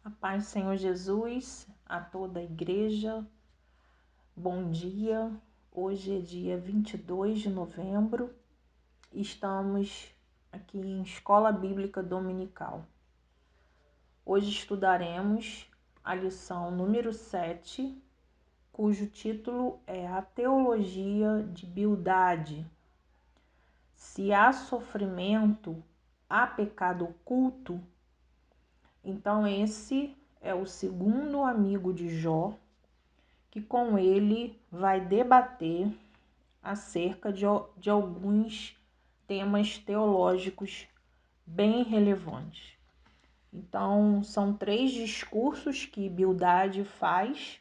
A paz do Senhor Jesus, a toda a igreja, bom dia. Hoje é dia 22 de novembro, estamos aqui em Escola Bíblica Dominical. Hoje estudaremos a lição número 7, cujo título é A Teologia de Bildade. Se há sofrimento, há pecado oculto? Então esse é o segundo amigo de Jó, que com ele vai debater acerca de alguns temas teológicos bem relevantes. Então são 3 discursos que Bildade faz,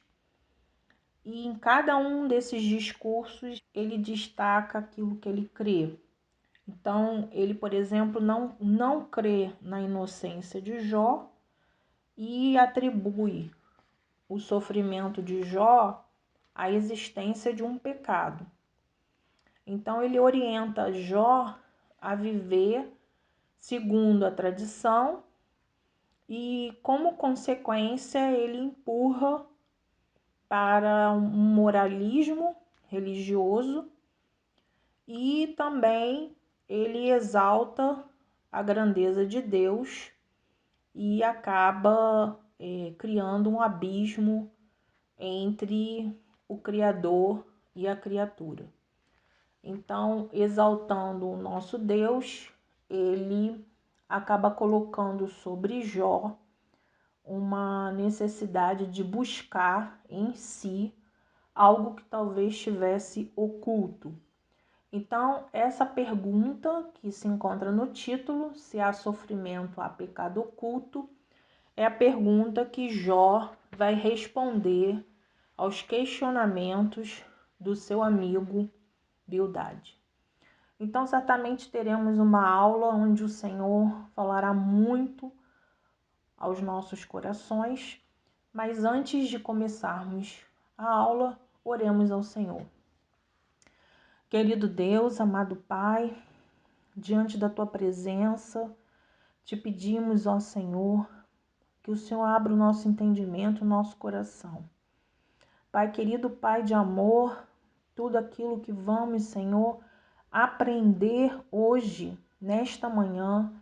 e em cada um desses discursos ele destaca aquilo que ele crê. Então ele, por exemplo, não crê na inocência de Jó, e atribui o sofrimento de Jó à existência de um pecado. Então ele orienta Jó a viver segundo a tradição e, como consequência, ele empurra para um moralismo religioso, e também ele exalta a grandeza de Deus e acaba criando um abismo entre o Criador e a criatura. Então, exaltando o nosso Deus, ele acaba colocando sobre Jó uma necessidade de buscar em si algo que talvez estivesse oculto. Então, essa pergunta que se encontra no título, se há sofrimento, há pecado oculto, é a pergunta que Jó vai responder aos questionamentos do seu amigo Bildade. Então, certamente teremos uma aula onde o Senhor falará muito aos nossos corações, mas antes de começarmos a aula, oremos ao Senhor. Querido Deus, amado Pai, diante da Tua presença, te pedimos, ó Senhor, que o Senhor abra o nosso entendimento, o nosso coração. Pai querido, Pai de amor, tudo aquilo que vamos, Senhor, aprender hoje, nesta manhã,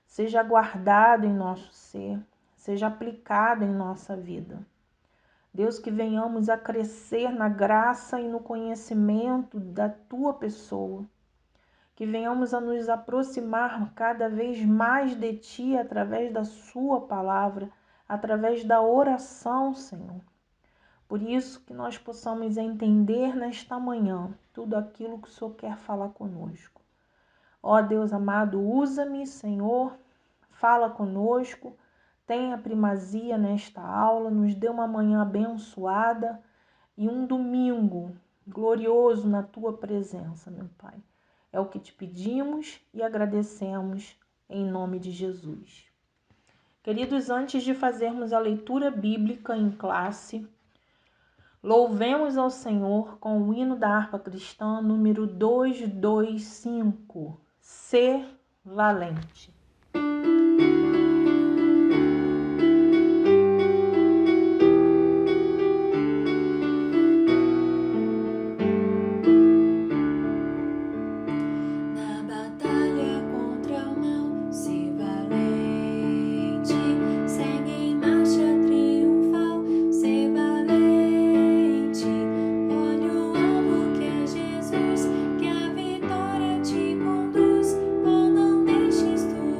seja guardado em nosso ser, seja aplicado em nossa vida. Deus, que venhamos a crescer na graça e no conhecimento da Tua pessoa, que venhamos a nos aproximar cada vez mais de Ti através da Sua palavra, através da oração, Senhor. Por isso que nós possamos entender nesta manhã tudo aquilo que o Senhor quer falar conosco. Ó Deus amado, usa-me, Senhor, fala conosco, tenha primazia nesta aula, nos dê uma manhã abençoada e um domingo glorioso na Tua presença, meu Pai. É o que te pedimos e agradecemos em nome de Jesus. Queridos, antes de fazermos a leitura bíblica em classe, louvemos ao Senhor com o hino da harpa cristã número 225, Ser Valente. Jesus, que a vitória te conduz, oh, não deixes tu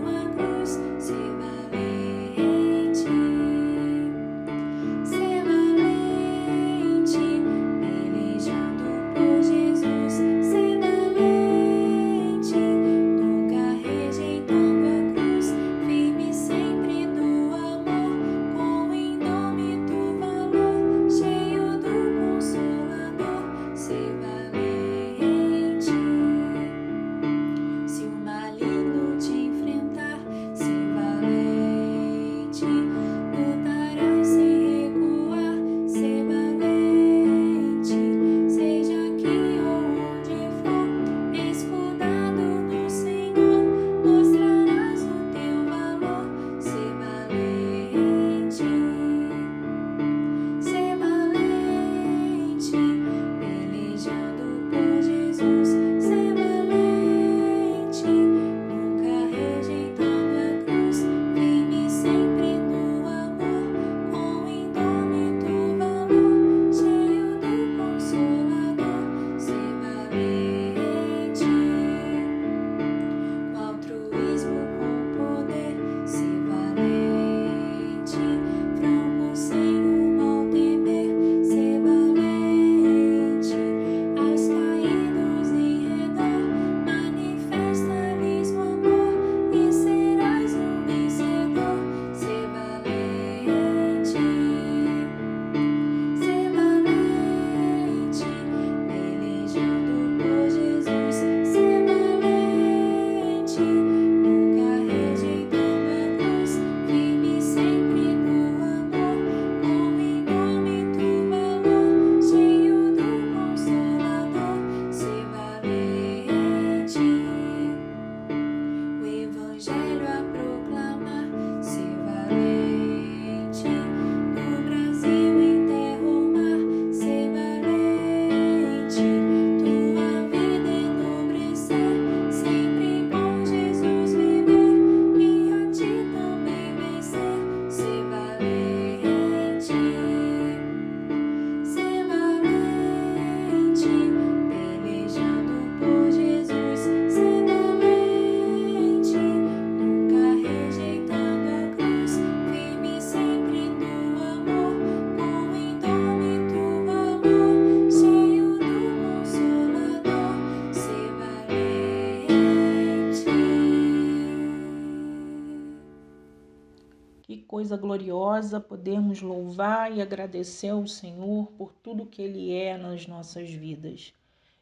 coisa gloriosa podermos louvar e agradecer ao Senhor por tudo que Ele é nas nossas vidas.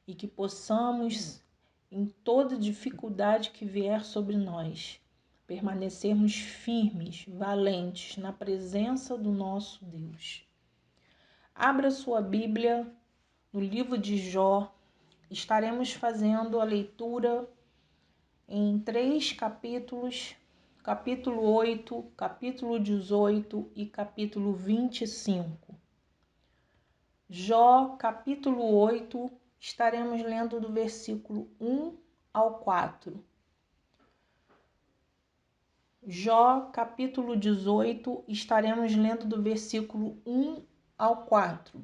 E que possamos, em toda dificuldade que vier sobre nós, permanecermos firmes, valentes na presença do nosso Deus. Abra sua Bíblia no livro de Jó. Estaremos fazendo a leitura em 3 capítulos, capítulo 8, capítulo 18 e capítulo 25. Jó, capítulo 8, estaremos lendo do versículo 1 ao 4. Jó, capítulo 18, estaremos lendo do versículo 1 ao 4.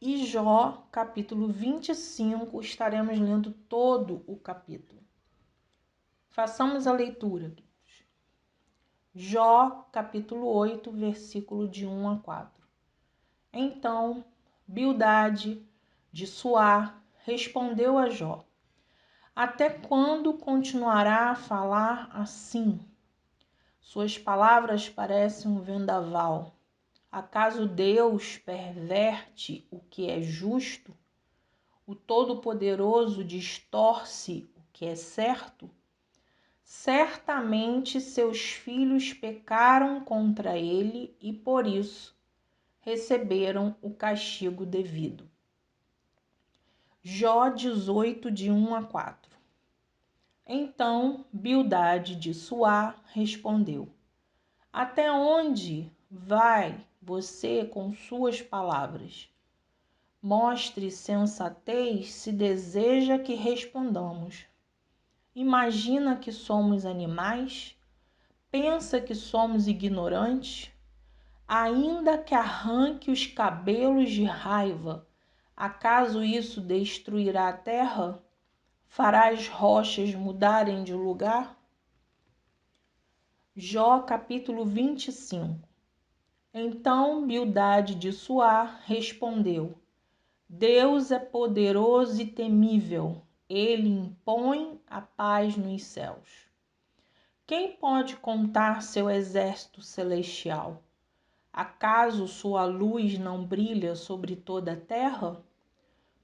E Jó, capítulo 25, estaremos lendo todo o capítulo. Façamos a leitura. Jó, capítulo 8, versículo de 1 a 4. Então, Bildade, de Suar, respondeu a Jó: Até quando continuará a falar assim? Suas palavras parecem um vendaval. Acaso Deus perverte o que é justo? O Todo-Poderoso distorce o que é certo? Certamente seus filhos pecaram contra ele e por isso receberam o castigo devido. Jó 18, de 1 a 4. Então Bildade de Suar respondeu: Até onde vai você com suas palavras? Mostre sensatez se deseja que respondamos. Imagina que somos animais? Pensa que somos ignorantes? Ainda que arranque os cabelos de raiva, acaso isso destruirá a terra? Fará as rochas mudarem de lugar? Jó capítulo 25. Então Bildade de Suar respondeu: Deus é poderoso e temível, ele impõe a paz nos céus. Quem pode contar seu exército celestial? Acaso sua luz não brilha sobre toda a terra?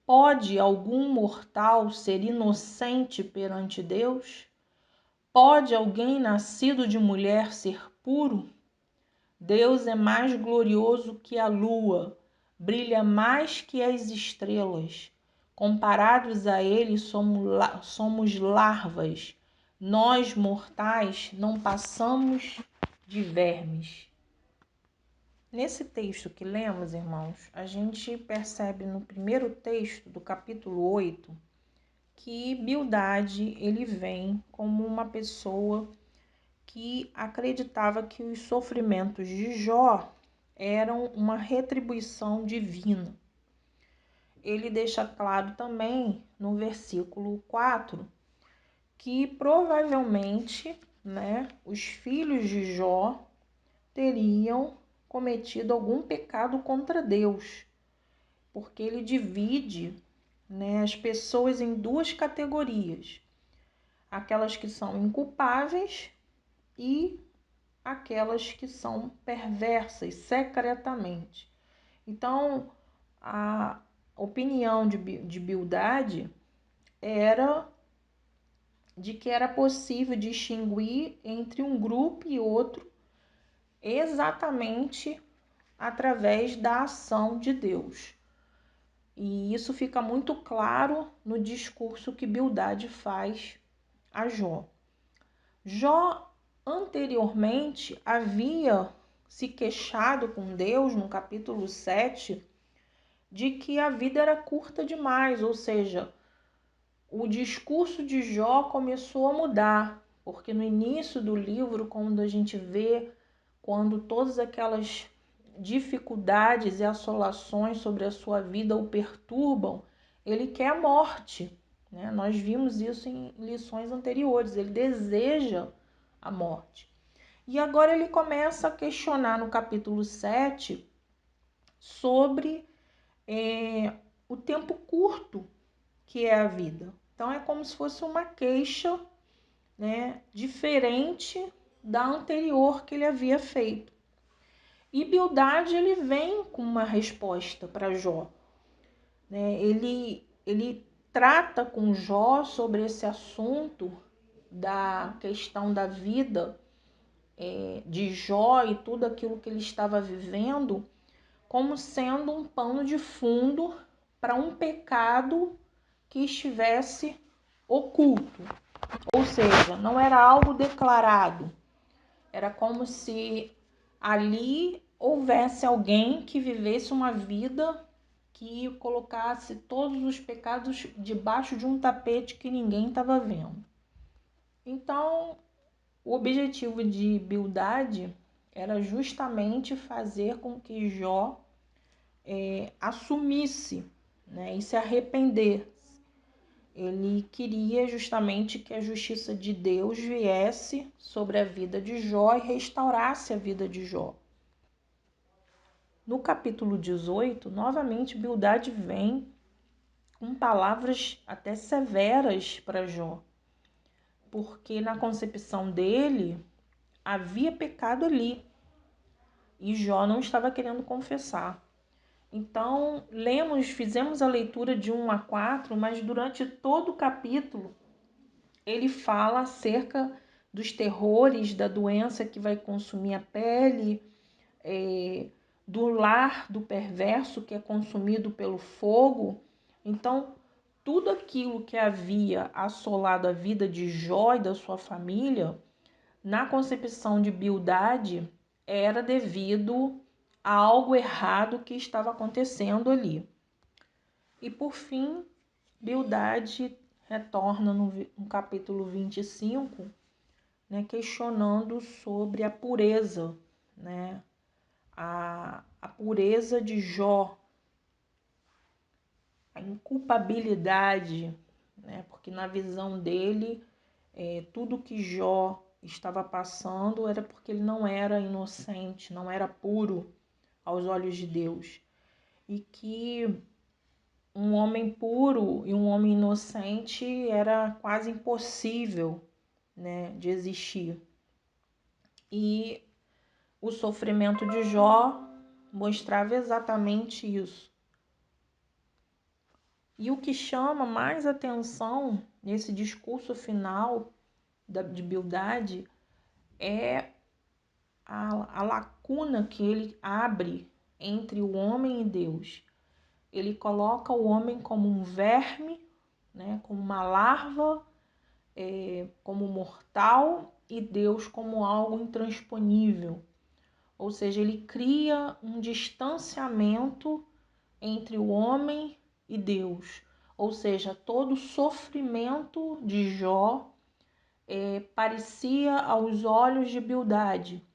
Pode algum mortal ser inocente perante Deus? Pode alguém nascido de mulher ser puro? Deus é mais glorioso que a lua, brilha mais que as estrelas. Comparados a ele, somos larvas. Nós, mortais, não passamos de vermes. Nesse texto que lemos, irmãos, a gente percebe no primeiro texto do capítulo 8 que Bildade ele vem como uma pessoa que acreditava que os sofrimentos de Jó eram uma retribuição divina. Ele deixa claro também no versículo 4 que provavelmente, os filhos de Jó teriam cometido algum pecado contra Deus, porque ele divide, as pessoas em duas categorias: aquelas que são inculpáveis e aquelas que são perversas secretamente. Então, a opinião de Bildade era de que era possível distinguir entre um grupo e outro exatamente através da ação de Deus. E isso fica muito claro no discurso que Bildade faz a Jó. Jó anteriormente havia se queixado com Deus no capítulo 7 de que a vida era curta demais, ou seja, o discurso de Jó começou a mudar, porque no início do livro, quando a gente vê, quando todas aquelas dificuldades e assolações sobre a sua vida o perturbam, ele quer a morte, Nós vimos isso em lições anteriores, ele deseja a morte. E agora ele começa a questionar no capítulo 7 sobre o tempo curto que é a vida. Então é como se fosse uma queixa, diferente da anterior que ele havia feito. E Bildade, ele vem com uma resposta para Jó, né? Ele trata com Jó sobre esse assunto da questão da vida de Jó e tudo aquilo que ele estava vivendo como sendo um pano de fundo para um pecado que estivesse oculto. Ou seja, não era algo declarado. Era como se ali houvesse alguém que vivesse uma vida que colocasse todos os pecados debaixo de um tapete que ninguém estava vendo. Então, o objetivo de Bildade era justamente fazer com que Jó assumisse, né, e se arrependesse. Ele queria justamente que a justiça de Deus viesse sobre a vida de Jó e restaurasse a vida de Jó. No capítulo 18, novamente Bildade vem com palavras até severas para Jó, porque na concepção dele havia pecado ali e Jó não estava querendo confessar. Então, fizemos a leitura de 1 a 4, mas durante todo o capítulo ele fala acerca dos terrores da doença que vai consumir a pele, do lar do perverso que é consumido pelo fogo. Então, tudo aquilo que havia assolado a vida de Jó e da sua família, na concepção de Bildade, era devido a algo errado que estava acontecendo ali. E por fim, Bildade retorna no capítulo 25, né, questionando sobre a pureza, né, a pureza de Jó, a inculpabilidade, né, porque na visão dele, tudo que Jó estava passando era porque ele não era inocente, não era puro aos olhos de Deus. E que um homem puro e um homem inocente era quase impossível, né, de existir. E o sofrimento de Jó mostrava exatamente isso. E o que chama mais atenção nesse discurso final de Bildade é a lacuna que ele abre entre o homem e Deus. Ele coloca o homem como um verme, né, como uma larva, como mortal, e Deus como algo intransponível. Ou seja, ele cria um distanciamento entre o homem e Deus. Ou seja, todo o sofrimento de Jó parecia aos olhos de Bildade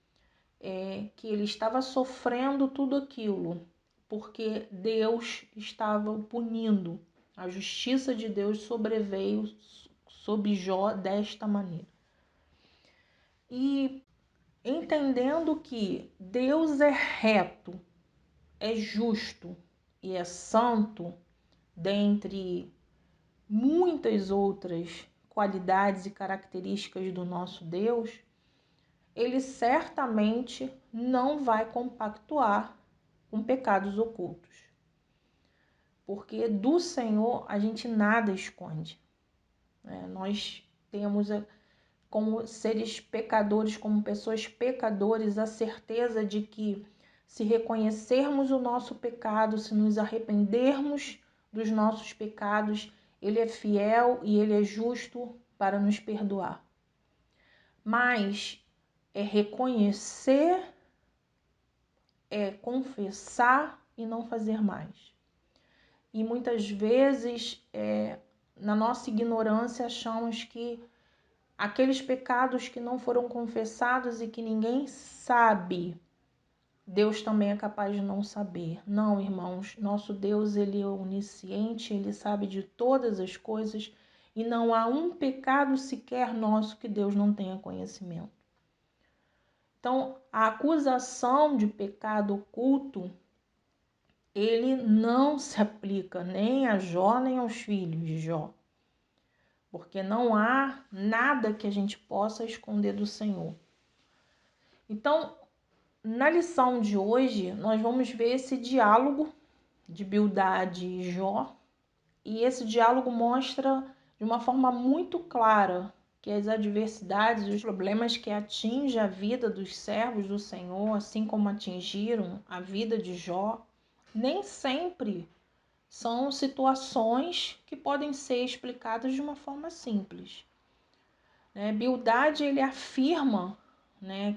que ele estava sofrendo tudo aquilo, porque Deus estava o punindo. A justiça de Deus sobreveio sobre Jó desta maneira. E entendendo que Deus é reto, é justo e é santo, dentre muitas outras qualidades e características do nosso Deus, ele certamente não vai compactuar com pecados ocultos. Porque do Senhor a gente nada esconde. Nós temos, como seres pecadores, como pessoas pecadoras, a certeza de que se reconhecermos o nosso pecado, se nos arrependermos dos nossos pecados, Ele é fiel e Ele é justo para nos perdoar. Mas é reconhecer, é confessar e não fazer mais. E muitas vezes, na nossa ignorância, achamos que aqueles pecados que não foram confessados e que ninguém sabe, Deus também é capaz de não saber. Não, irmãos, nosso Deus, ele é onisciente, ele sabe de todas as coisas e não há um pecado sequer nosso que Deus não tenha conhecimento. Então, a acusação de pecado oculto, ele não se aplica nem a Jó, nem aos filhos de Jó. Porque não há nada que a gente possa esconder do Senhor. Então, na lição de hoje, nós vamos ver esse diálogo de Bildade e Jó, e esse diálogo mostra de uma forma muito clara que as adversidades e os problemas que atingem a vida dos servos do Senhor, assim como atingiram a vida de Jó, nem sempre são situações que podem ser explicadas de uma forma simples. Bildade, ele afirma,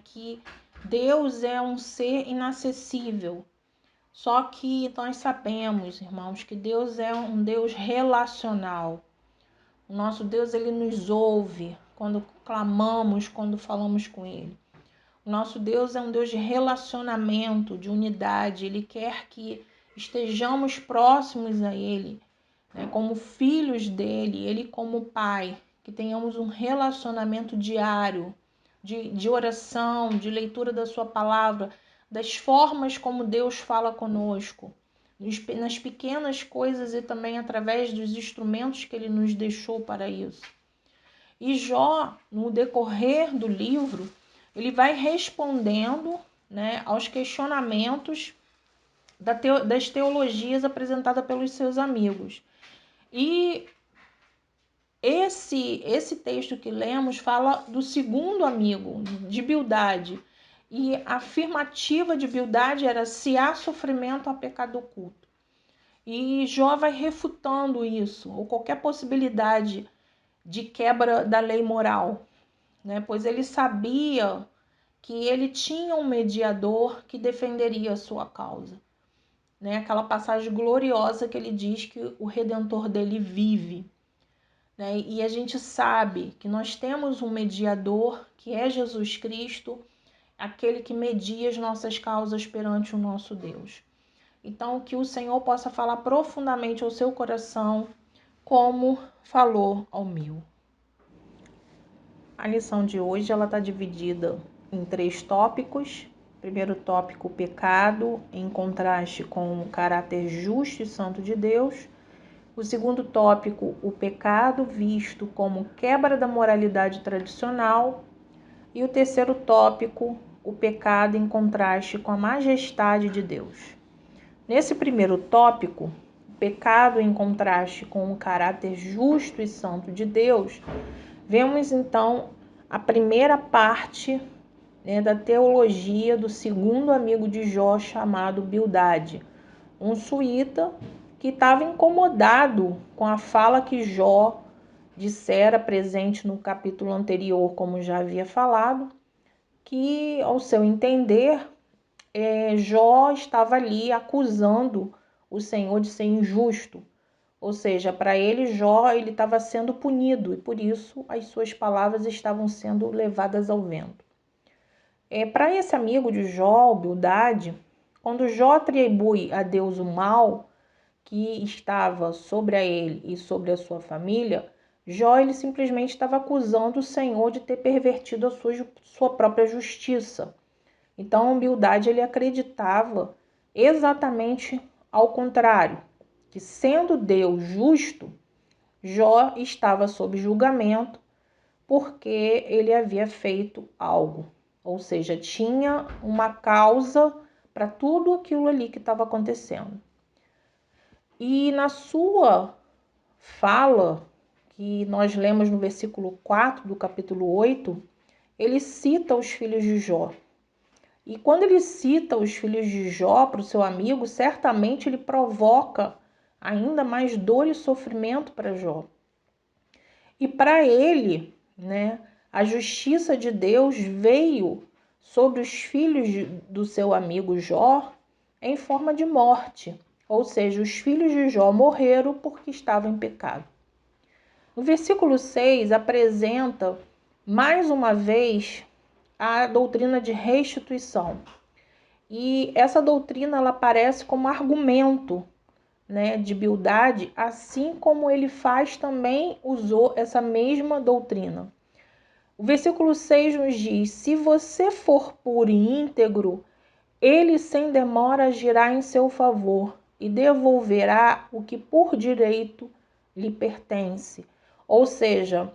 que Deus é um ser inacessível. Só que nós sabemos, irmãos, que Deus é um Deus relacional. O nosso Deus, ele nos ouve quando clamamos, quando falamos com ele. O nosso Deus é um Deus de relacionamento, de unidade. Ele quer que estejamos próximos a ele, como filhos dele, ele como pai, que tenhamos um relacionamento diário, de oração, de leitura da sua palavra, das formas como Deus fala conosco, nas pequenas coisas e também através dos instrumentos que ele nos deixou para isso. E Jó, no decorrer do livro, ele vai respondendo, aos questionamentos das teologias apresentadas pelos seus amigos. E esse texto que lemos fala do segundo amigo, de Bildade. E a afirmativa de Bildade era: se há sofrimento, há pecado oculto. E Jó vai refutando isso, ou qualquer possibilidade de quebra da lei moral, pois ele sabia que ele tinha um mediador que defenderia a sua causa. Aquela passagem gloriosa que ele diz que o Redentor dele vive. E a gente sabe que nós temos um mediador, que é Jesus Cristo, aquele que media as nossas causas perante o nosso Deus. Então, que o Senhor possa falar profundamente ao seu coração, como falou ao meu. A lição de hoje está dividida em 3 tópicos. Primeiro tópico, o pecado, em contraste com o caráter justo e santo de Deus. O segundo tópico, o pecado visto como quebra da moralidade tradicional. E o terceiro tópico, o pecado em contraste com a majestade de Deus. Nesse primeiro tópico, o pecado em contraste com o caráter justo e santo de Deus, vemos então a primeira parte da teologia do segundo amigo de Jó, chamado Bildade, um suíta que estava incomodado com a fala que Jó dissera presente no capítulo anterior, como já havia falado, que, ao seu entender, Jó estava ali acusando o Senhor de ser injusto. Ou seja, para ele, Jó estava sendo punido e, por isso, as suas palavras estavam sendo levadas ao vento. Para esse amigo de Jó, Bildade, quando Jó atribui a Deus o mal que estava sobre ele e sobre a sua família, Jó ele simplesmente estava acusando o Senhor de ter pervertido a sua própria justiça. Então, Bildade ele acreditava exatamente ao contrário, que sendo Deus justo, Jó estava sob julgamento porque ele havia feito algo. Ou seja, tinha uma causa para tudo aquilo ali que estava acontecendo. E na sua fala, que nós lemos no versículo 4 do capítulo 8, ele cita os filhos de Jó. E quando ele cita os filhos de Jó para o seu amigo, certamente ele provoca ainda mais dor e sofrimento para Jó. E para ele, a justiça de Deus veio sobre os filhos do seu amigo Jó em forma de morte. Ou seja, os filhos de Jó morreram porque estavam em pecado. O versículo 6 apresenta mais uma vez a doutrina de restituição. E essa doutrina ela aparece como argumento de Bildade, assim como ele também usou essa mesma doutrina. O versículo 6 nos diz: se você for puro e íntegro, ele sem demora agirá em seu favor e devolverá o que por direito lhe pertence. Ou seja,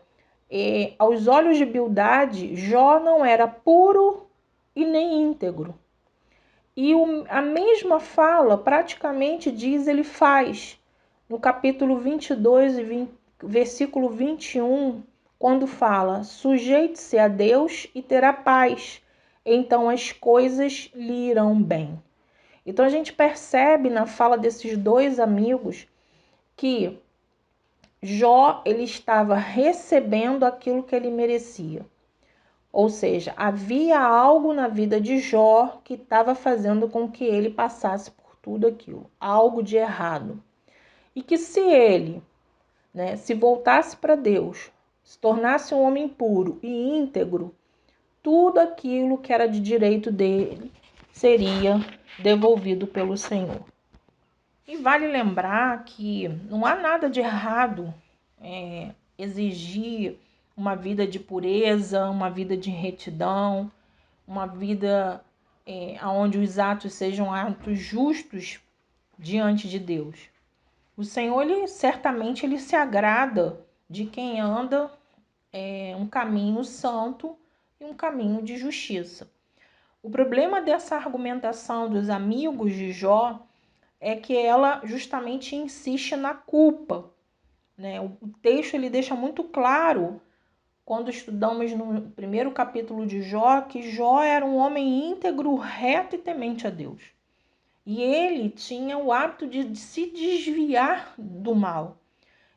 aos olhos de Bildade, Jó não era puro e nem íntegro. E a mesma fala, praticamente diz, ele faz no capítulo 22, versículo 21, quando fala: sujeite-se a Deus e terá paz, então as coisas lhe irão bem. Então a gente percebe na fala desses dois amigos que Jó, ele estava recebendo aquilo que ele merecia. Ou seja, havia algo na vida de Jó que estava fazendo com que ele passasse por tudo aquilo, algo de errado. E que se ele, se voltasse para Deus, se tornasse um homem puro e íntegro, tudo aquilo que era de direito dele seria devolvido pelo Senhor. E vale lembrar que não há nada de errado exigir uma vida de pureza, uma vida de retidão, uma vida onde os atos sejam atos justos diante de Deus. O Senhor, certamente, ele se agrada de quem anda um caminho santo e um caminho de justiça. O problema dessa argumentação dos amigos de Jó é que ela justamente insiste na culpa, né? O texto ele deixa muito claro, quando estudamos no primeiro capítulo de Jó, que Jó era um homem íntegro, reto e temente a Deus. E ele tinha o hábito de se desviar do mal.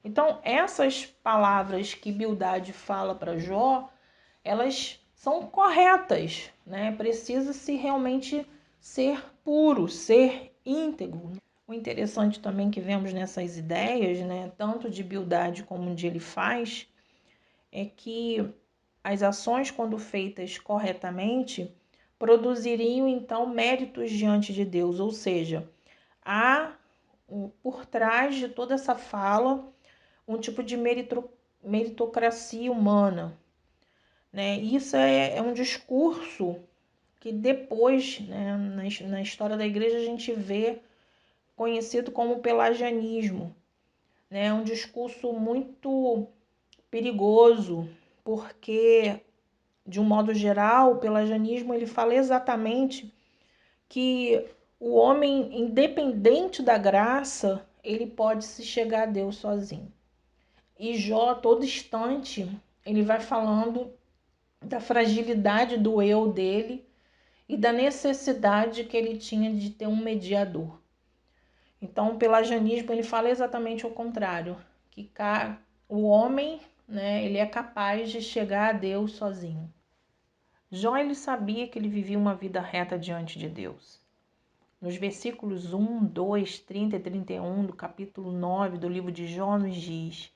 Então, essas palavras que Bildade fala para Jó, elas são corretas, né? Precisa-se realmente ser puro, ser íntegro. O interessante também que vemos nessas ideias, né, tanto de Bildade como de Elifaz, é que as ações, quando feitas corretamente, produziriam então méritos diante de Deus, ou seja, há por trás de toda essa fala um tipo de meritocracia humana, né? Isso é um discurso que depois, né, na história da igreja, a gente vê conhecido como pelagianismo, né? É um discurso muito perigoso, porque, de um modo geral, o pelagianismo ele fala exatamente que o homem, independente da graça, ele pode se chegar a Deus sozinho. E Jó, todo instante, ele vai falando da fragilidade do eu dele e da necessidade que ele tinha de ter um mediador. Então, o pelagianismo ele fala exatamente o contrário, que o homem, né, ele é capaz de chegar a Deus sozinho. Jó ele sabia que ele vivia uma vida reta diante de Deus. Nos versículos 1, 2, 30 e 31 do capítulo 9 do livro de Jó nos diz: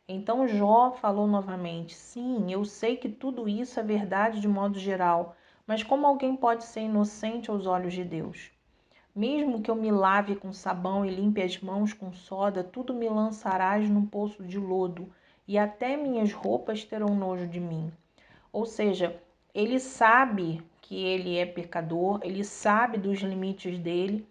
então Jó falou novamente: sim, eu sei que tudo isso é verdade de modo geral, mas como alguém pode ser inocente aos olhos de Deus? Mesmo que eu me lave com sabão e limpe as mãos com soda, tudo me lançarás num poço de lodo, e até minhas roupas terão nojo de mim. Ou seja, ele sabe que ele é pecador, ele sabe dos limites dele,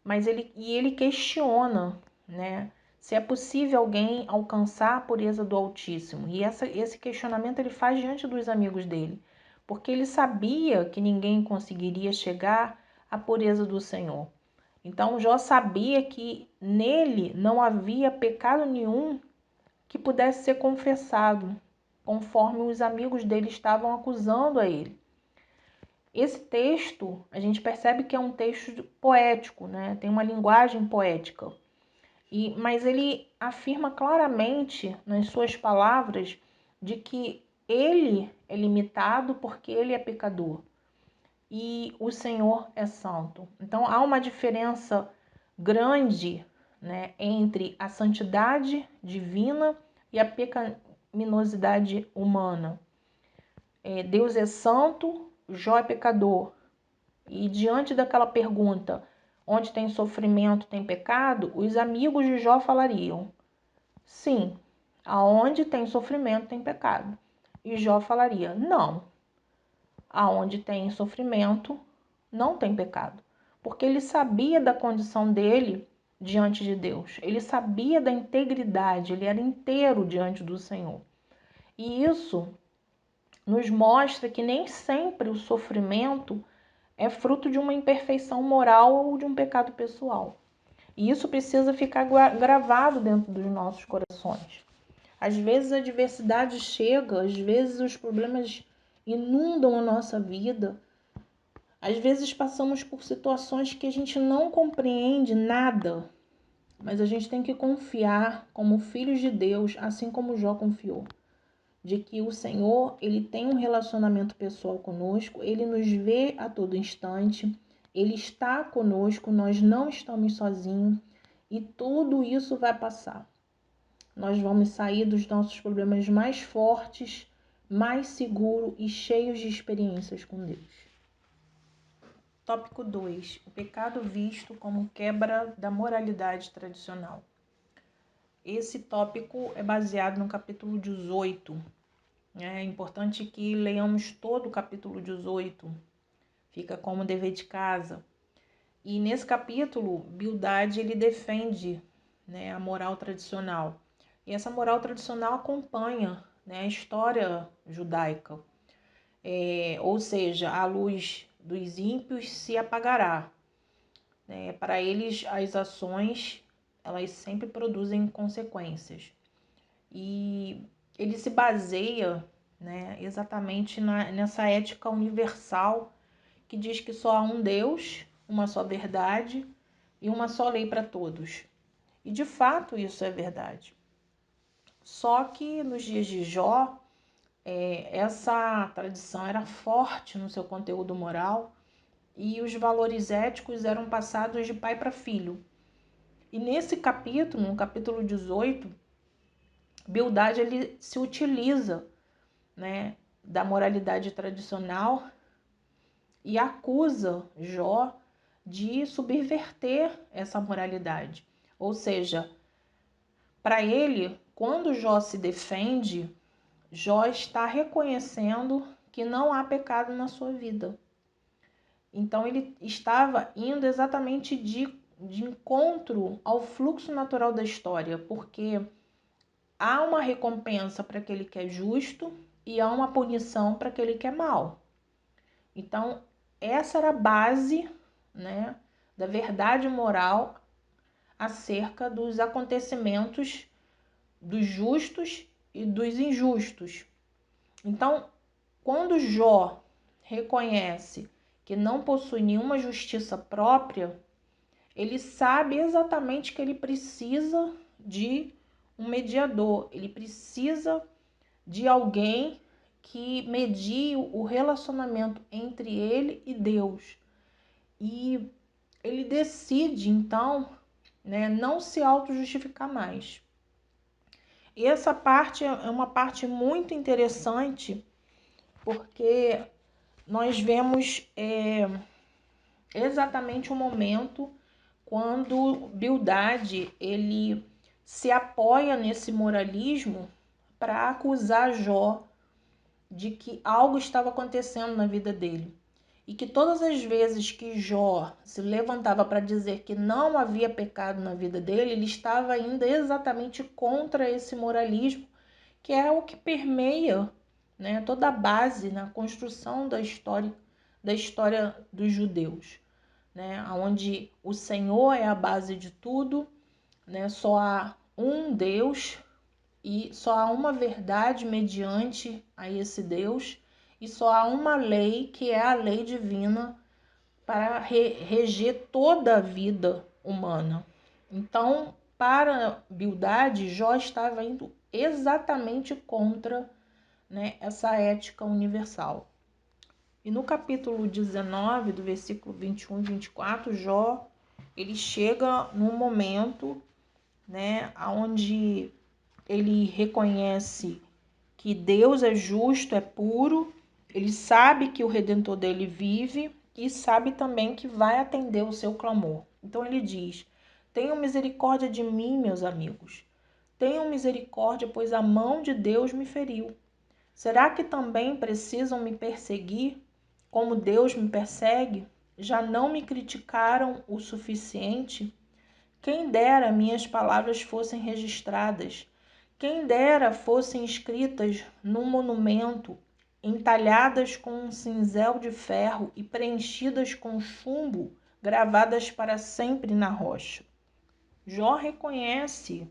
mas ele questiona, né, se é possível alguém alcançar a pureza do Altíssimo. E esse questionamento ele faz diante dos amigos dele, porque ele sabia que ninguém conseguiria chegar à pureza do Senhor. Então Jó sabia que nele não havia pecado nenhum que pudesse ser confessado, conforme os amigos dele estavam acusando a ele. Esse texto, a gente percebe que é um texto poético, né? Tem uma linguagem poética. Mas ele afirma claramente nas suas palavras de que ele é limitado porque ele é pecador e o Senhor é santo. Então há uma diferença grande, né, entre a santidade divina e a pecaminosidade humana. Deus é santo, Jó é pecador. E diante daquela pergunta, onde tem sofrimento, tem pecado, os amigos de Jó falariam: sim, aonde tem sofrimento, tem pecado. E Jó falaria: não, aonde tem sofrimento, não tem pecado. Porque ele sabia da condição dele diante de Deus. Ele sabia da integridade, ele era inteiro diante do Senhor. E isso nos mostra que nem sempre o sofrimento é fruto de uma imperfeição moral ou de um pecado pessoal. E isso precisa ficar gravado dentro dos nossos corações. Às vezes a adversidade chega, às vezes os problemas inundam a nossa vida, às vezes passamos por situações que a gente não compreende nada, mas a gente tem que confiar como filhos de Deus, assim como Jó confiou, de que o Senhor, ele tem um relacionamento pessoal conosco, ele nos vê a todo instante, ele está conosco, nós não estamos sozinhos e tudo isso vai passar. Nós vamos sair dos nossos problemas mais fortes, mais seguros e cheios de experiências com Deus. Tópico 2. O pecado visto como quebra da moralidade tradicional. Esse tópico é baseado no capítulo 18. É importante que leiamos todo o capítulo 18. Fica como dever de casa. E nesse capítulo, Bildade ele defende, né, a moral tradicional. E essa moral tradicional acompanha, né, a história judaica. Ou seja, a luz dos ímpios se apagará. Para eles, as ações elas sempre produzem consequências. E ele se baseia, né, exatamente nessa ética universal que diz que só há um Deus, uma só verdade e uma só lei para todos. E de fato isso é verdade. Só que nos dias de Jó, essa tradição era forte no seu conteúdo moral e os valores éticos eram passados de pai para filho. E nesse capítulo, no capítulo 18, Bildade ele se utiliza, né, da moralidade tradicional e acusa Jó de subverter essa moralidade. Ou seja, para ele, quando Jó se defende, Jó está reconhecendo que não há pecado na sua vida. Então ele estava indo exatamente de encontro ao fluxo natural da história, porque há uma recompensa para aquele que é justo e há uma punição para aquele que é mau. Então, essa era a base, né, da verdade moral acerca dos acontecimentos dos justos e dos injustos. Então, quando Jó reconhece que não possui nenhuma justiça própria, ele sabe exatamente que ele precisa de um mediador, ele precisa de alguém que medie o relacionamento entre ele e Deus. E ele decide, então, né, não se auto-justificar mais. E essa parte é uma parte muito interessante, porque nós vemos exatamente o momento quando Bildade ele se apoia nesse moralismo para acusar Jó de que algo estava acontecendo na vida dele. E que todas as vezes que Jó se levantava para dizer que não havia pecado na vida dele, ele estava indo exatamente contra esse moralismo, que é o que permeia, né, toda a base na construção da história dos judeus, né, onde o Senhor é a base de tudo, né, só há um Deus e só há uma verdade mediante a esse Deus, e só há uma lei, que é a lei divina, para reger toda a vida humana. Então, para Bildade, Jó estava indo exatamente contra, né, essa ética universal. E no capítulo 19, do versículo 21 e 24, Jó ele chega num momento, né, onde ele reconhece que Deus é justo, é puro, ele sabe que o Redentor dele vive e sabe também que vai atender o seu clamor. Então ele diz: tenham misericórdia de mim, meus amigos. Tenham misericórdia, pois a mão de Deus me feriu. Será que também precisam me perseguir, como Deus me persegue? Já não me criticaram o suficiente? Quem dera minhas palavras fossem registradas. Quem dera fossem escritas num monumento, entalhadas com um cinzel de ferro e preenchidas com chumbo, gravadas para sempre na rocha. Jó reconhece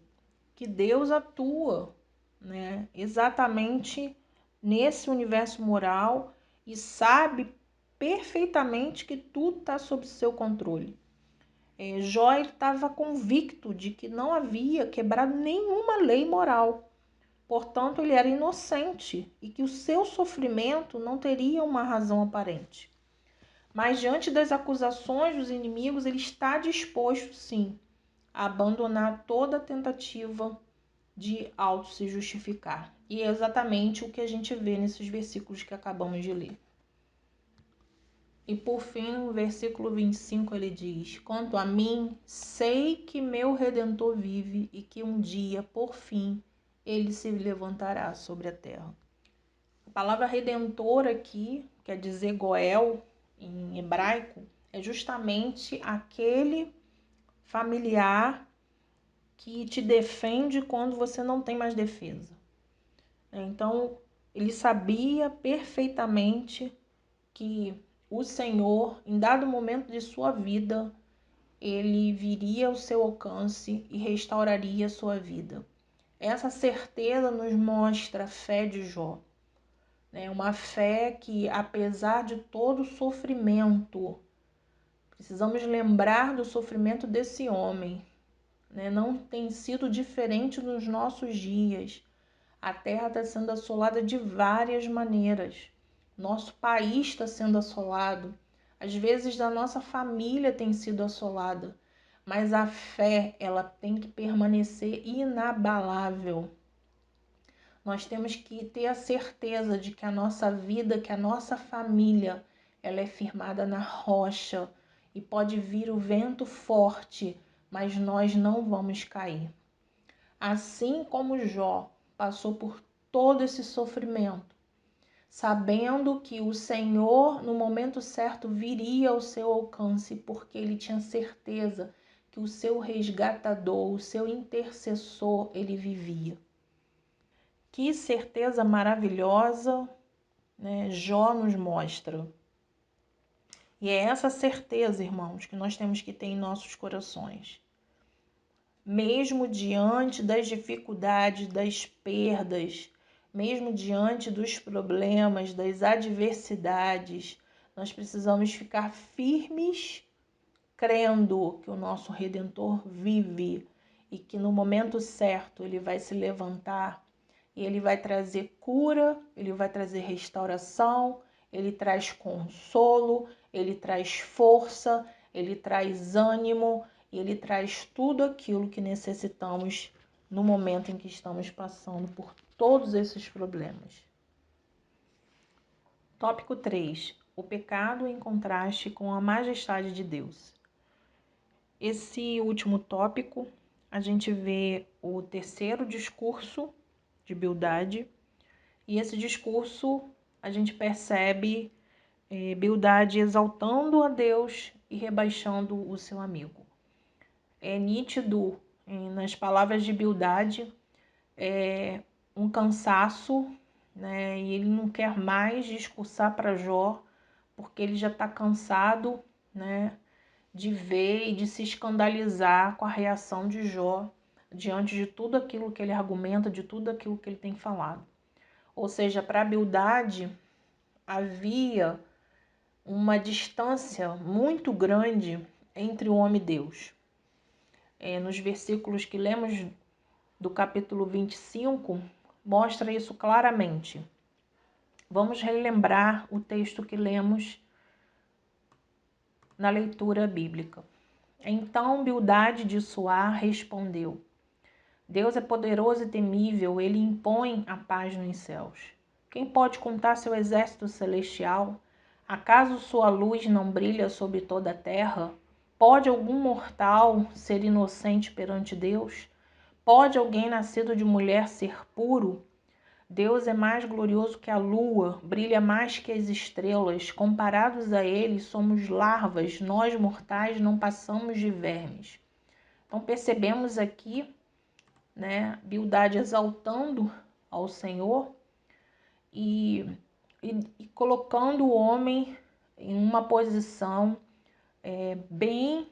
que Deus atua, né, exatamente nesse universo moral e sabe perfeitamente que tudo está sob seu controle. Jó estava convicto de que não havia quebrado nenhuma lei moral. Portanto, ele era inocente e que o seu sofrimento não teria uma razão aparente. Mas diante das acusações dos inimigos, ele está disposto, sim, a abandonar toda tentativa de auto se justificar. E é exatamente o que a gente vê nesses versículos que acabamos de ler. E por fim, no versículo 25, ele diz: quanto a mim, sei que meu Redentor vive e que um dia, por fim, ele se levantará sobre a terra. A palavra redentor aqui, quer dizer Goel em hebraico, é justamente aquele familiar que te defende quando você não tem mais defesa. Então, ele sabia perfeitamente que o Senhor, em dado momento de sua vida, ele viria ao seu alcance e restauraria a sua vida. Essa certeza nos mostra a fé de Jó. Uma fé que, apesar de todo o sofrimento, precisamos lembrar do sofrimento desse homem, não tem sido diferente nos nossos dias. A terra está sendo assolada de várias maneiras. Nosso país está sendo assolado. Às vezes a nossa família tem sido assolada. Mas a fé, ela tem que permanecer inabalável. Nós temos que ter a certeza de que a nossa vida, que a nossa família, ela é firmada na rocha. E pode vir o vento forte, mas nós não vamos cair. Assim como Jó passou por todo esse sofrimento, sabendo que o Senhor, no momento certo, viria ao seu alcance, porque ele tinha certeza que o seu resgatador, o seu intercessor, ele vivia. Que certeza maravilhosa, Jó nos mostra. E é essa certeza, irmãos, que nós temos que ter em nossos corações. Mesmo diante das dificuldades, das perdas, mesmo diante dos problemas, das adversidades, nós precisamos ficar firmes, crendo que o nosso Redentor vive e que no momento certo ele vai se levantar e ele vai trazer cura, ele vai trazer restauração, ele traz consolo, ele traz força, ele traz ânimo, e ele traz tudo aquilo que necessitamos no momento em que estamos passando por todos esses problemas. Tópico 3. O pecado em contraste com a majestade de Deus. Esse último tópico, a gente vê o terceiro discurso de Bildade, e esse discurso a gente percebe Bildade exaltando a Deus e rebaixando o seu amigo. É nítido nas palavras de Bildade um cansaço, e ele não quer mais discursar para Jó, porque ele já está cansado, de ver e de se escandalizar com a reação de Jó diante de tudo aquilo que ele argumenta, de tudo aquilo que ele tem falado. Ou seja, para Bildade havia uma distância muito grande entre o homem e Deus. Nos versículos que lemos do capítulo 25, mostra isso claramente. Vamos relembrar o texto que lemos na leitura bíblica. Então Bildade de Suar respondeu: Deus é poderoso e temível, ele impõe a paz nos céus. Quem pode contar seu exército celestial? Acaso sua luz não brilha sobre toda a terra? Pode algum mortal ser inocente perante Deus? Pode alguém nascido de mulher ser puro? Deus é mais glorioso que a lua, brilha mais que as estrelas. Comparados a ele, somos larvas, nós mortais não passamos de vermes. Então percebemos aqui, Bildade exaltando ao Senhor e e colocando o homem em uma posição bem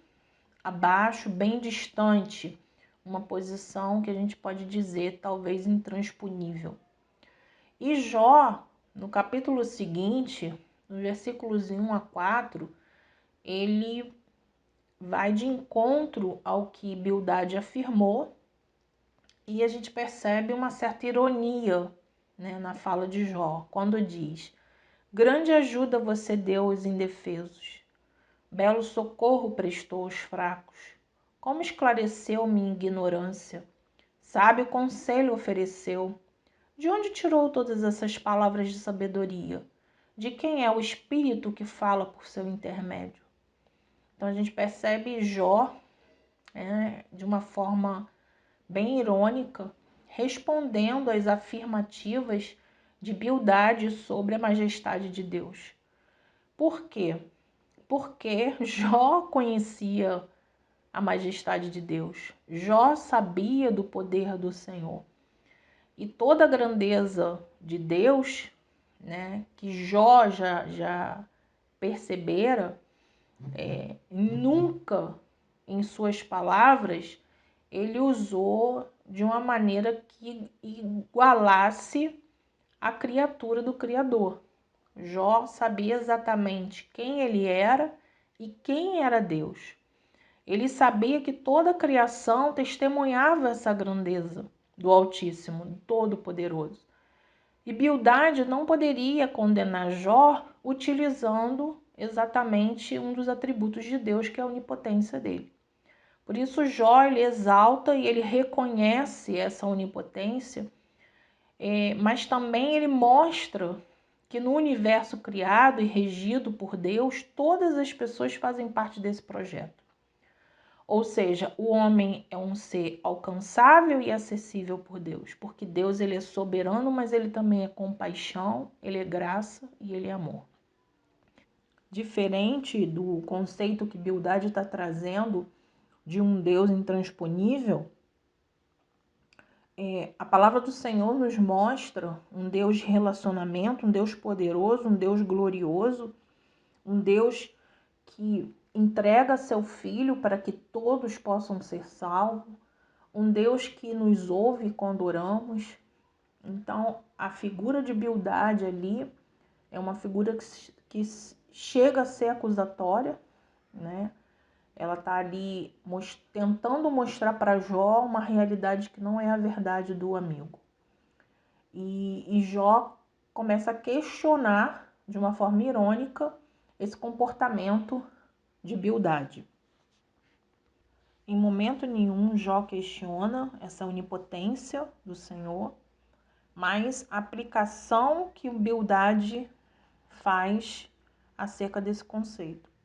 abaixo, bem distante, uma posição que a gente pode dizer talvez intransponível. E Jó, no capítulo seguinte, nos versículos 1 a 4, ele vai de encontro ao que Bildade afirmou, e a gente percebe uma certa ironia, né, na fala de Jó, quando diz: grande ajuda você deu aos indefesos, belo socorro prestou aos fracos, como esclareceu minha ignorância, sábio conselho ofereceu. De onde tirou todas essas palavras de sabedoria? De quem é o espírito que fala por seu intermédio? Então a gente percebe Jó, de uma forma bem irônica, respondendo às afirmativas de Bildade sobre a majestade de Deus. Por quê? Porque Jó conhecia a majestade de Deus. Jó sabia do poder do Senhor. E toda a grandeza de Deus, né, que Jó já percebera, nunca em suas palavras ele usou de uma maneira que igualasse a criatura do Criador. Jó sabia exatamente quem ele era e quem era Deus. Ele sabia que toda a criação testemunhava essa grandeza do Altíssimo, do Todo-Poderoso. E Bildade não poderia condenar Jó utilizando exatamente um dos atributos de Deus, que é a onipotência dele. Por isso Jó ele exalta e ele reconhece essa onipotência, mas também ele mostra que no universo criado e regido por Deus, todas as pessoas fazem parte desse projeto. Ou seja, o homem é um ser alcançável e acessível por Deus, porque Deus ele é soberano, mas ele também é compaixão, ele é graça e ele é amor. Diferente do conceito que Bildade está trazendo de um Deus intransponível, a palavra do Senhor nos mostra um Deus de relacionamento, um Deus poderoso, um Deus glorioso, um Deus que entrega seu Filho para que todos possam ser salvos, um Deus que nos ouve quando oramos. Então, a figura de Bildade ali é uma figura que chega a ser acusatória, né? Ela está ali tentando mostrar para Jó uma realidade que não é a verdade do amigo. E Jó começa a questionar, de uma forma irônica, esse comportamento de Bildade. Em momento nenhum, Jó questiona essa onipotência do Senhor, mas a aplicação que o Bildade faz acerca desse conceito.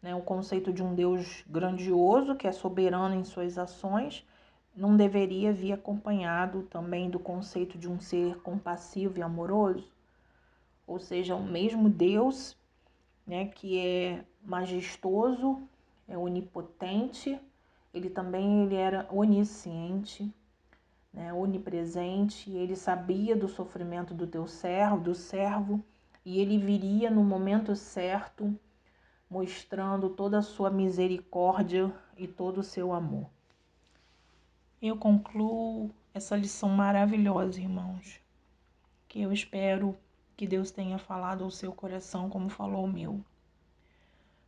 O conceito de um Deus grandioso, que é soberano em suas ações, não deveria vir acompanhado também do conceito de um ser compassivo e amoroso? Ou seja, o mesmo Deus, que é majestoso, é onipotente, ele era onisciente, onipresente, ele sabia do sofrimento do servo, e ele viria no momento certo, mostrando toda a sua misericórdia e todo o seu amor. Eu concluo essa lição maravilhosa, irmãos, que eu espero que Deus tenha falado ao seu coração como falou ao meu.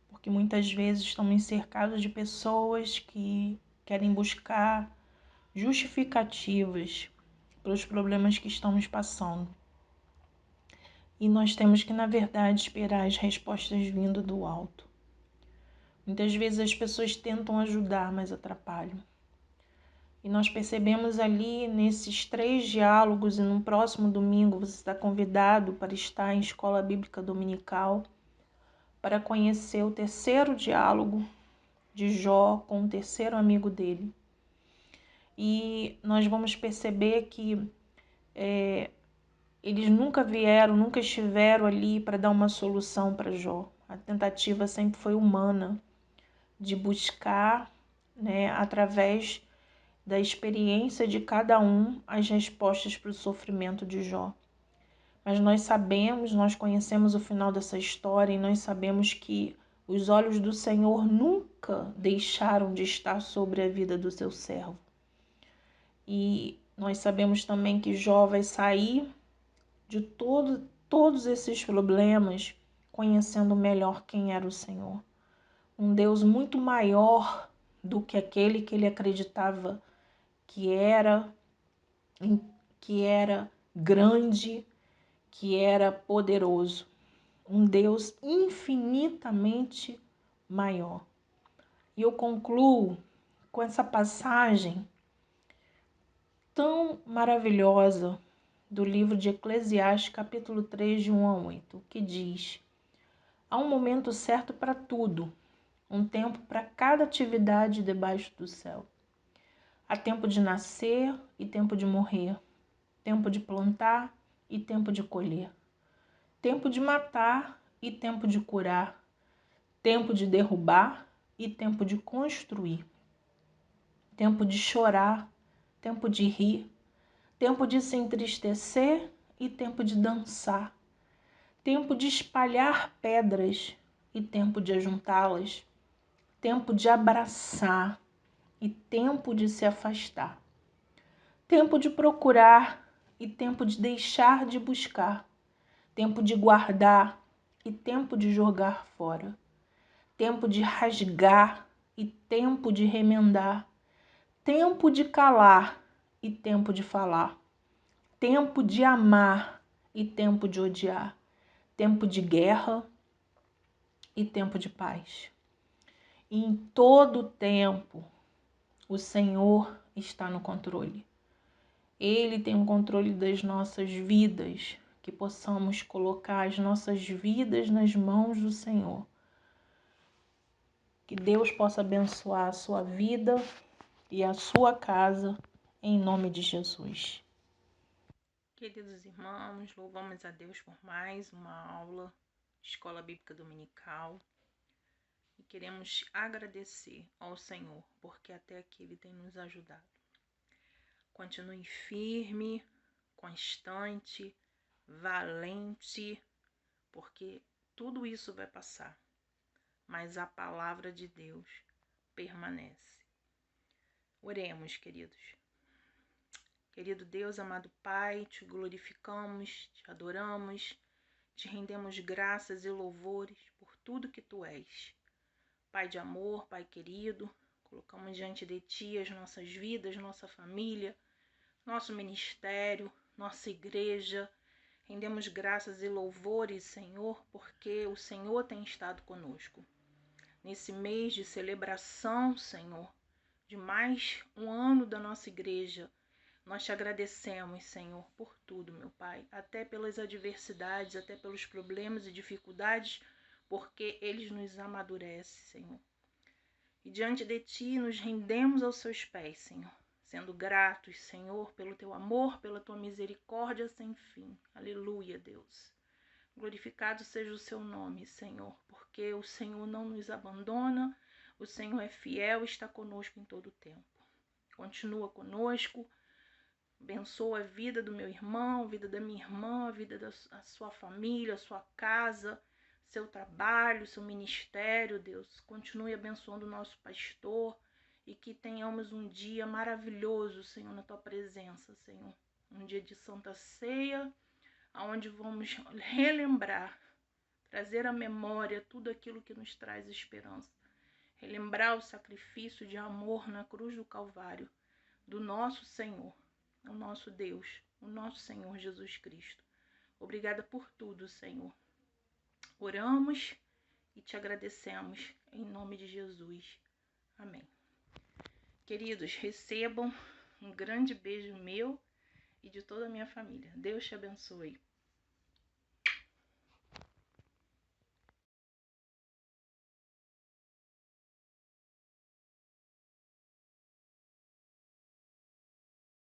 Porque muitas vezes estamos cercados de pessoas que querem buscar justificativas para os problemas que estamos passando. E nós temos que, na verdade, esperar as respostas vindo do alto. Muitas vezes as pessoas tentam ajudar, mas atrapalham. E nós percebemos ali nesses 3 diálogos, e no próximo domingo você está convidado para estar em Escola Bíblica Dominical, para conhecer o 3º diálogo de Jó com o 3º amigo dele. E nós vamos perceber que eles nunca estiveram ali para dar uma solução para Jó. A tentativa sempre foi humana, de buscar, através da experiência de cada um, as respostas para o sofrimento de Jó. Mas nós sabemos, nós conhecemos o final dessa história e nós sabemos que os olhos do Senhor nunca deixaram de estar sobre a vida do seu servo. E nós sabemos também que Jó vai sair de todos esses problemas conhecendo melhor quem era o Senhor. Um Deus muito maior do que aquele que ele acreditava que era grande, que era poderoso. Um Deus infinitamente maior. E eu concluo com essa passagem tão maravilhosa do livro de Eclesiastes, capítulo 3, de 1 a 8, que diz: há um momento certo para tudo, um tempo para cada atividade debaixo do céu. Há tempo de nascer e tempo de morrer, tempo de plantar e tempo de colher, tempo de matar e tempo de curar, tempo de derrubar e tempo de construir, tempo de chorar, tempo de rir, tempo de se entristecer e tempo de dançar, tempo de espalhar pedras e tempo de ajuntá-las, tempo de abraçar e tempo de se afastar, tempo de procurar e tempo de deixar de buscar, tempo de guardar e tempo de jogar fora, tempo de rasgar e tempo de remendar, tempo de calar e tempo de falar, tempo de amar e tempo de odiar, tempo de guerra e tempo de paz. E em todo tempo, o Senhor está no controle. Ele tem o controle das nossas vidas, que possamos colocar as nossas vidas nas mãos do Senhor. Que Deus possa abençoar a sua vida e a sua casa, em nome de Jesus. Queridos irmãos, louvamos a Deus por mais uma aula de Escola Bíblica Dominical. E queremos agradecer ao Senhor, porque até aqui Ele tem nos ajudado. Continue firme, constante, valente, porque tudo isso vai passar, mas a palavra de Deus permanece. Oremos, queridos. Querido Deus, amado Pai, te glorificamos, te adoramos, te rendemos graças e louvores por tudo que tu és. Pai de amor, Pai querido, colocamos diante de ti as nossas vidas, nossa família, nosso ministério, nossa igreja. Rendemos graças e louvores, Senhor, porque o Senhor tem estado conosco. Nesse mês de celebração, Senhor, de mais um ano da nossa igreja, nós te agradecemos, Senhor, por tudo, meu Pai, até pelas adversidades, até pelos problemas e dificuldades, porque eles nos amadurecem, Senhor. E diante de ti nos rendemos aos seus pés, Senhor, sendo gratos, Senhor, pelo teu amor, pela tua misericórdia sem fim. Aleluia, Deus. Glorificado seja o seu nome, Senhor, porque o Senhor não nos abandona, o Senhor é fiel e está conosco em todo o tempo. Continua conosco, abençoa a vida do meu irmão, a vida da minha irmã, a vida da sua família, a sua casa, seu trabalho, seu ministério, Deus. Continue abençoando o nosso pastor e que tenhamos um dia maravilhoso, Senhor, na tua presença, Senhor. Um dia de Santa Ceia, onde vamos relembrar, trazer à memória tudo aquilo que nos traz esperança. Relembrar o sacrifício de amor na cruz do Calvário do nosso Senhor, o nosso Deus, o nosso Senhor Jesus Cristo. Obrigada por tudo, Senhor. Oramos e te agradecemos em nome de Jesus. Amém. Queridos, recebam um grande beijo meu e de toda a minha família. Deus te abençoe.